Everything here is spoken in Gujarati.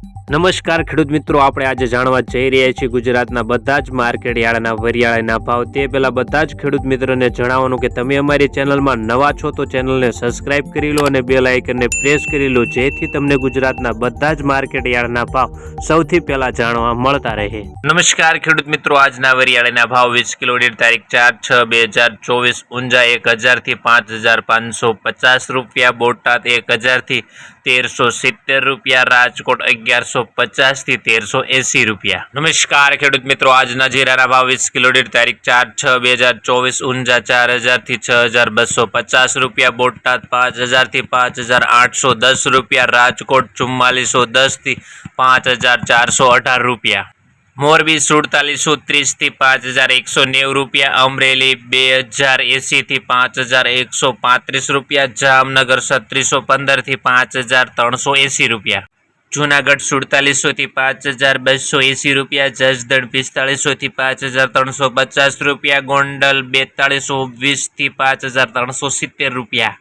નમસ્કાર ખેડૂત મિત્રો, આપણે આજે જાણવા જઈ રહ્યા છીએ ગુજરાતના બધા જ માર્કેટ યાર્ડના વરિયાળીના ભાવ। તે પહેલાં બધા જ ખેડૂત મિત્રોને જણાવવાનું કે તમે અમારી ચેનલમાં નવા છો તો ચેનલને સબસ્ક્રાઇબ કરી લો અને બેલ આઇકનને પ્રેસ કરી લો, જેથી તમને ગુજરાતના બધા જ માર્કેટ યાર્ડના ભાવ સૌથી પહેલા જાણવા મળતા રહે। નમસ્કાર ખેડૂત મિત્રો, આજના વરિયાળીના ભાવ 20 કિલો દીઠ તારીખ 4/6/2024 ઊંઝા 1000 થી 5550 રૂપિયા, બોટાદ 1000 થી 1370 રૂપિયા, રાજકોટ 1150 થી 1380 રૂપિયા। નમસ્કાર ખેડૂત મિત્રો, આજના જીરાના ભાવ 20 કિલો દીઠ તારીખ 4/6/2024 ઊંઝા 4000 થી 6250 રૂપિયા, બોટાદ 5000 થી 5810 રૂપિયા, રાજકોટ 4410 થી 5418 રૂપિયા, મોરબી 4730 થી 5190 રૂપિયા, અમરેલી 2080 થી 5135 રૂપિયા, જામનગર 3615 થી 5380 રૂપિયા, જૂનાગઢ 4700 થી 5280 રૂપિયા, જસદણ 4500 થી 5350 રૂપિયા, ગોંડલ 4220 થી 5370 રૂપિયા।